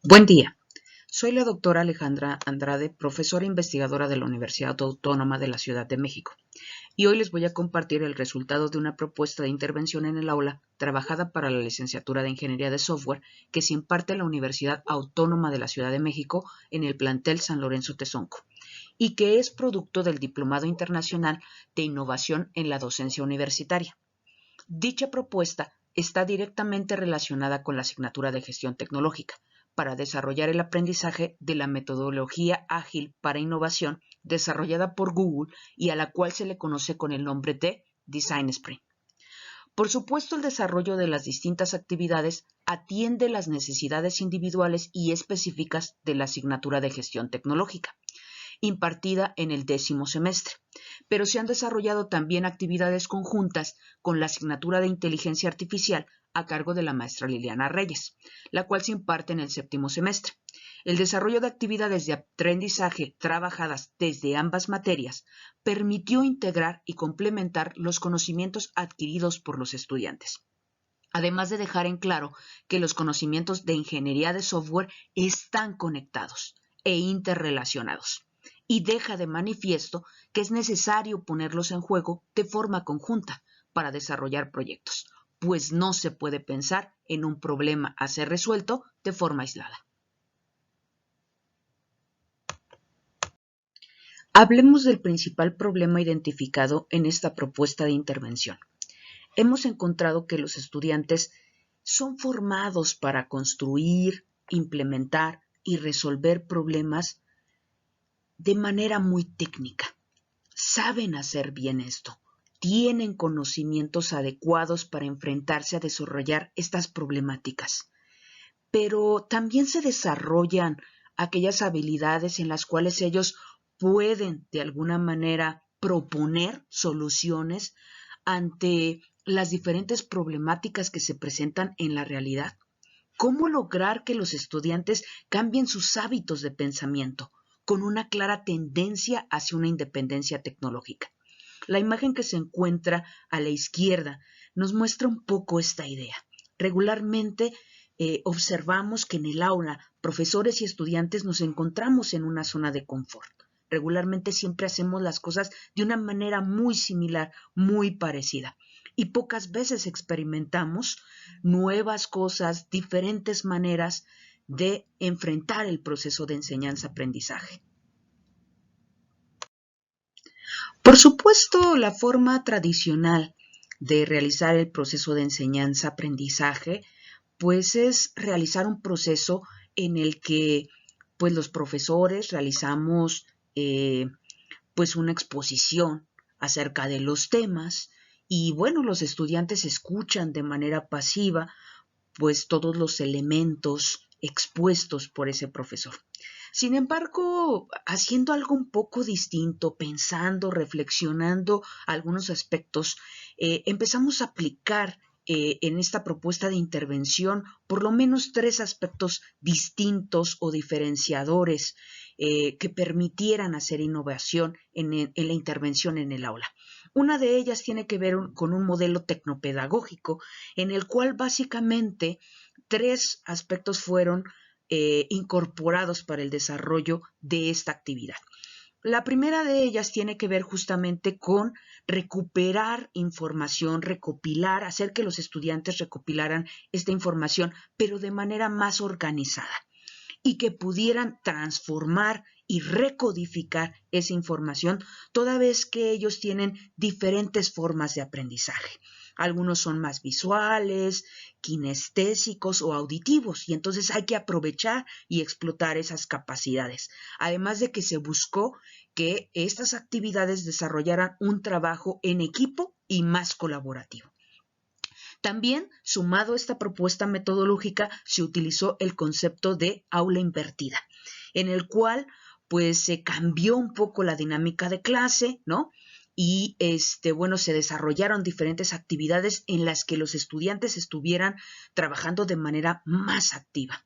Buen día, soy la doctora Alejandra Andrade, profesora investigadora de la Universidad Autónoma de la Ciudad de México, y hoy les voy a compartir el resultado de una propuesta de intervención en el aula trabajada para la licenciatura de Ingeniería de Software que se imparte en la Universidad Autónoma de la Ciudad de México en el plantel San Lorenzo Tezonco, y que es producto del Diplomado Internacional de Innovación en la Docencia Universitaria. Dicha propuesta está directamente relacionada con la asignatura de Gestión Tecnológica, para desarrollar el aprendizaje de la metodología ágil para innovación desarrollada por Google y a la cual se le conoce con el nombre de Design Sprint. Por supuesto, el desarrollo de las distintas actividades atiende las necesidades individuales y específicas de la asignatura de Gestión Tecnológica, impartida en el 10º semestre, pero se han desarrollado también actividades conjuntas con la asignatura de Inteligencia Artificial a cargo de la maestra Liliana Reyes, la cual se imparte en el 7º semestre. El desarrollo de actividades de aprendizaje trabajadas desde ambas materias permitió integrar y complementar los conocimientos adquiridos por los estudiantes, además de dejar en claro que los conocimientos de ingeniería de software están conectados e interrelacionados, y deja de manifiesto que es necesario ponerlos en juego de forma conjunta para desarrollar proyectos, pues no se puede pensar en un problema a ser resuelto de forma aislada. Hablemos del principal problema identificado en esta propuesta de intervención. Hemos encontrado que los estudiantes son formados para construir, implementar y resolver problemas de manera muy técnica. Saben hacer bien esto, tienen conocimientos adecuados para enfrentarse a desarrollar estas problemáticas, pero también se desarrollan aquellas habilidades en las cuales ellos pueden de alguna manera proponer soluciones ante las diferentes problemáticas que se presentan en la realidad. ¿Cómo lograr que los estudiantes cambien sus hábitos de pensamiento con una clara tendencia hacia una independencia tecnológica? La imagen que se encuentra a la izquierda nos muestra un poco esta idea. Regularmente observamos que en el aula, profesores y estudiantes nos encontramos en una zona de confort. Regularmente siempre hacemos las cosas de una manera muy similar, muy parecida. Y pocas veces experimentamos nuevas cosas, diferentes maneras de enfrentar el proceso de enseñanza-aprendizaje. Por supuesto, la forma tradicional de realizar el proceso de enseñanza-aprendizaje, pues es realizar un proceso en el que pues los profesores realizamos pues una exposición acerca de los temas y bueno, los estudiantes escuchan de manera pasiva pues todos los elementos expuestos por ese profesor. Sin embargo, haciendo algo un poco distinto, pensando, reflexionando algunos aspectos, empezamos a aplicar en esta propuesta de intervención por lo menos 3 aspectos distintos o diferenciadores que permitieran hacer innovación en la intervención en el aula. Una de ellas tiene que ver con un modelo tecnopedagógico en el cual básicamente 3 aspectos fueron incorporados para el desarrollo de esta actividad. La primera de ellas tiene que ver justamente con recuperar información, recopilar, hacer que los estudiantes recopilaran esta información, pero de manera más organizada y que pudieran transformar y recodificar esa información, toda vez que ellos tienen diferentes formas de aprendizaje. Algunos son más visuales, kinestésicos o auditivos, y entonces hay que aprovechar y explotar esas capacidades. Además de que se buscó que estas actividades desarrollaran un trabajo en equipo y más colaborativo. También, sumado a esta propuesta metodológica, se utilizó el concepto de aula invertida, en el cual pues se cambió un poco la dinámica de clase, ¿no? Y bueno, se desarrollaron diferentes actividades en las que los estudiantes estuvieran trabajando de manera más activa.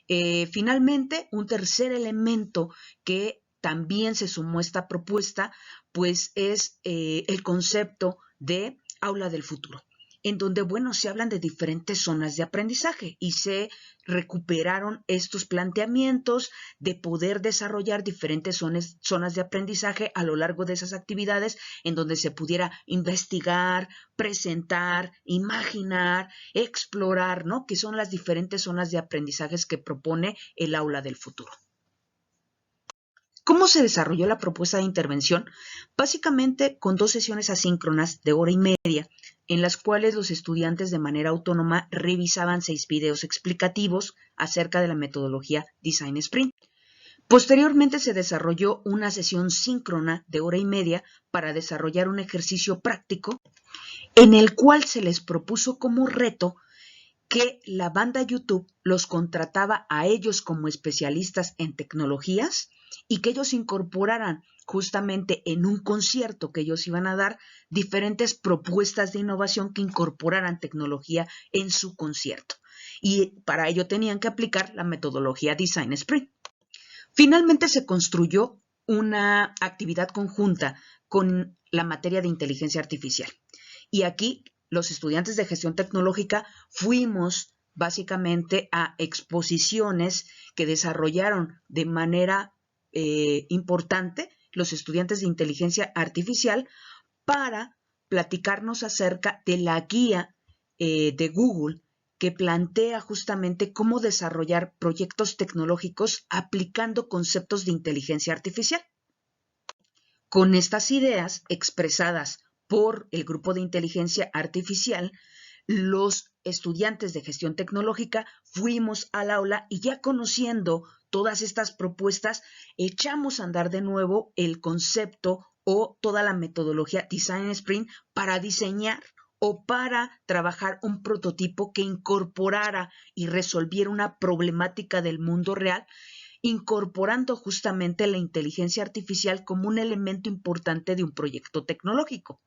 Finalmente, un tercer elemento que también se sumó a esta propuesta, pues es el concepto de aula del futuro, en donde, bueno, se hablan de diferentes zonas de aprendizaje y se recuperaron estos planteamientos de poder desarrollar diferentes zonas de aprendizaje a lo largo de esas actividades en donde se pudiera investigar, presentar, imaginar, explorar, ¿no? Que son las diferentes zonas de aprendizajes que propone el aula del futuro. ¿Cómo se desarrolló la propuesta de intervención? Básicamente con 2 sesiones asíncronas de hora y media, en las cuales los estudiantes de manera autónoma revisaban 6 videos explicativos acerca de la metodología Design Sprint. Posteriormente se desarrolló una sesión síncrona de hora y media para desarrollar un ejercicio práctico en el cual se les propuso como reto que la banda YouTube los contrataba a ellos como especialistas en tecnologías y que ellos incorporaran justamente en un concierto que ellos iban a dar diferentes propuestas de innovación que incorporaran tecnología en su concierto. Y para ello tenían que aplicar la metodología Design Sprint. Finalmente se construyó una actividad conjunta con la materia de inteligencia artificial. Y aquí los estudiantes de gestión tecnológica fuimos básicamente a exposiciones que desarrollaron de manera importante los estudiantes de inteligencia artificial para platicarnos acerca de la guía de Google que plantea justamente cómo desarrollar proyectos tecnológicos aplicando conceptos de inteligencia artificial. Con estas ideas expresadas por el grupo de inteligencia artificial, los estudiantes de gestión tecnológica fuimos al aula y ya conociendo todas estas propuestas, echamos a andar de nuevo el concepto o toda la metodología Design Sprint para diseñar o para trabajar un prototipo que incorporara y resolviera una problemática del mundo real, incorporando justamente la inteligencia artificial como un elemento importante de un proyecto tecnológico.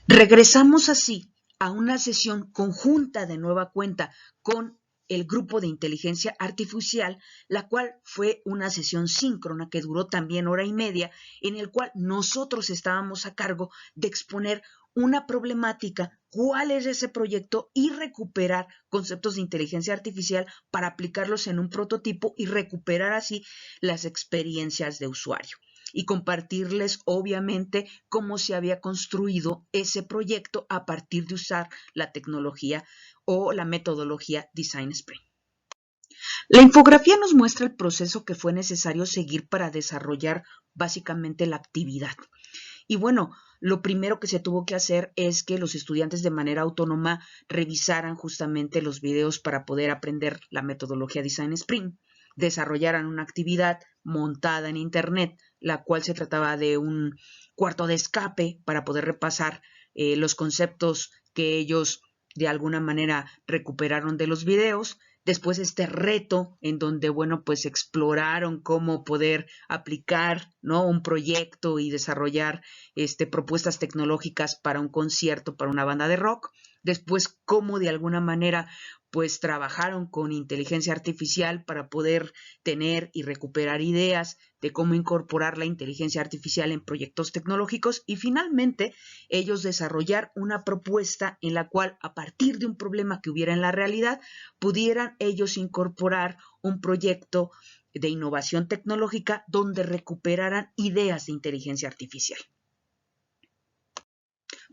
Regresamos así a una sesión conjunta de nueva cuenta con el grupo de inteligencia artificial, la cual fue una sesión síncrona que duró también hora y media, en el cual nosotros estábamos a cargo de exponer una problemática, cuál es ese proyecto y recuperar conceptos de inteligencia artificial para aplicarlos en un prototipo y recuperar así las experiencias de usuario y compartirles obviamente cómo se había construido ese proyecto a partir de usar la tecnología o la metodología Design Sprint. La infografía nos muestra el proceso que fue necesario seguir para desarrollar básicamente la actividad. Y bueno, lo primero que se tuvo que hacer es que los estudiantes de manera autónoma revisaran justamente los videos para poder aprender la metodología Design Sprint, desarrollaran una actividad montada en Internet, la cual se trataba de un cuarto de escape para poder repasar los conceptos que ellos de alguna manera recuperaron de los videos. Después este reto en donde, bueno, pues exploraron cómo poder aplicar, ¿no?, un proyecto y desarrollar propuestas tecnológicas para un concierto, para una banda de rock. Después cómo de alguna manera pues trabajaron con inteligencia artificial para poder tener y recuperar ideas de cómo incorporar la inteligencia artificial en proyectos tecnológicos y finalmente ellos desarrollar una propuesta en la cual a partir de un problema que hubiera en la realidad pudieran ellos incorporar un proyecto de innovación tecnológica donde recuperaran ideas de inteligencia artificial.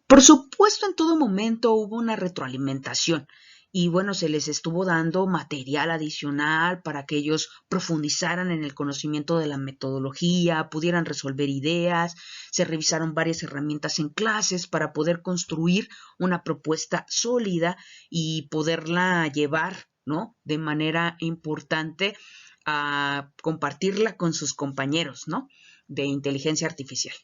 Por supuesto, en todo momento hubo una retroalimentación y bueno, se les estuvo dando material adicional para que ellos profundizaran en el conocimiento de la metodología, pudieran resolver ideas, se revisaron varias herramientas en clases para poder construir una propuesta sólida y poderla llevar, ¿no?, de manera importante a compartirla con sus compañeros, ¿no?, de inteligencia artificial.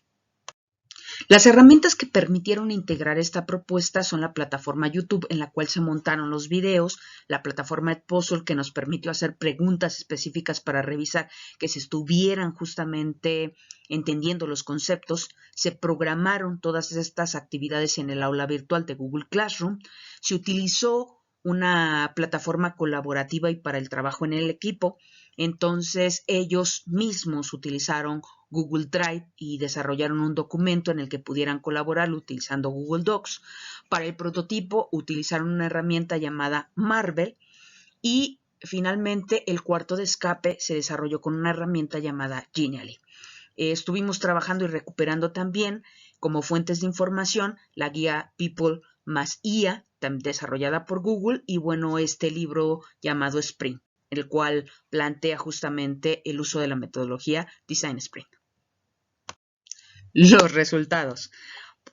Las herramientas que permitieron integrar esta propuesta son la plataforma YouTube en la cual se montaron los videos, la plataforma Edpuzzle que nos permitió hacer preguntas específicas para revisar que se estuvieran justamente entendiendo los conceptos, se programaron todas estas actividades en el aula virtual de Google Classroom, se utilizó una plataforma colaborativa y para el trabajo en el equipo, entonces ellos mismos utilizaron Google Drive y desarrollaron un documento en el que pudieran colaborar utilizando Google Docs Para el prototipo utilizaron una herramienta llamada Marvel y finalmente el cuarto de escape se desarrolló con una herramienta llamada Genially. Estuvimos trabajando y recuperando también como fuentes de información la guía People más IA, desarrollada por Google, y bueno, este libro llamado Sprint, el cual plantea justamente el uso de la metodología Design Sprint. Los resultados.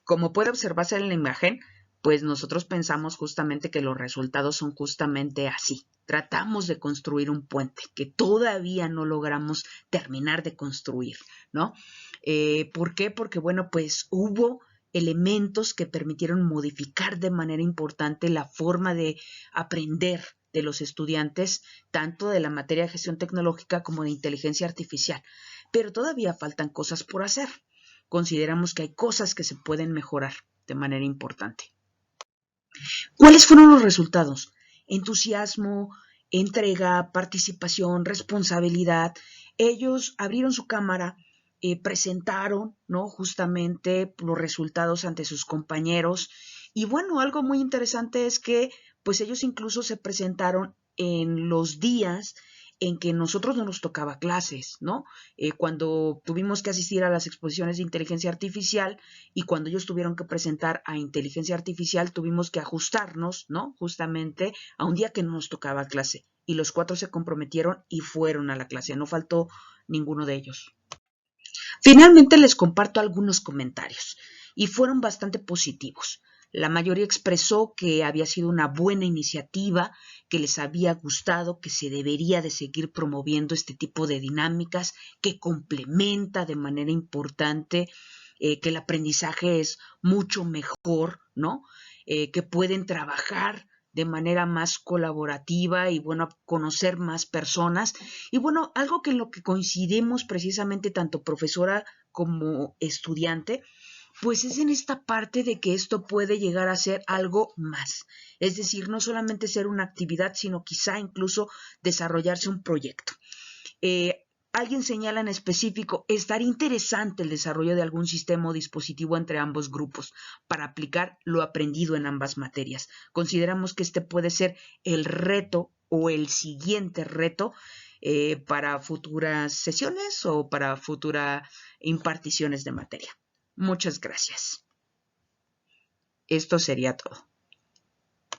Como puede observarse en la imagen, pues nosotros pensamos justamente que los resultados son justamente así. Tratamos de construir un puente que todavía no logramos terminar de construir, ¿no? ¿Por qué? Porque, bueno, pues hubo elementos que permitieron modificar de manera importante la forma de aprender de los estudiantes, tanto de la materia de gestión tecnológica como de inteligencia artificial. Pero todavía faltan cosas por hacer. Consideramos que hay cosas que se pueden mejorar de manera importante. ¿Cuáles fueron los resultados? Entusiasmo, entrega, participación, responsabilidad. Ellos abrieron su cámara, presentaron, ¿no?, justamente los resultados ante sus compañeros. Y bueno, algo muy interesante es que pues ellos incluso se presentaron en los días en que nosotros no nos tocaba clases, ¿no? Cuando tuvimos que asistir a las exposiciones de inteligencia artificial y cuando ellos tuvieron que presentar a inteligencia artificial, tuvimos que ajustarnos, ¿no?, justamente a un día que no nos tocaba clase. Y los 4 se comprometieron y fueron a la clase, no faltó ninguno de ellos. Finalmente les comparto algunos comentarios y fueron bastante positivos. La mayoría expresó que había sido una buena iniciativa, que les había gustado, que se debería de seguir promoviendo este tipo de dinámicas, que complementa de manera importante, que el aprendizaje es mucho mejor, ¿no? Que pueden trabajar de manera más colaborativa y, bueno, conocer más personas. Y, bueno, algo que en lo que coincidimos precisamente tanto profesora como estudiante, pues es en esta parte de que esto puede llegar a ser algo más. Es decir, no solamente ser una actividad, sino quizá incluso desarrollarse un proyecto. Alguien señala en específico, estaría interesante el desarrollo de algún sistema o dispositivo entre ambos grupos para aplicar lo aprendido en ambas materias. Consideramos que este puede ser el reto o el siguiente reto para futuras sesiones o para futuras imparticiones de materia. Muchas gracias. Esto sería todo.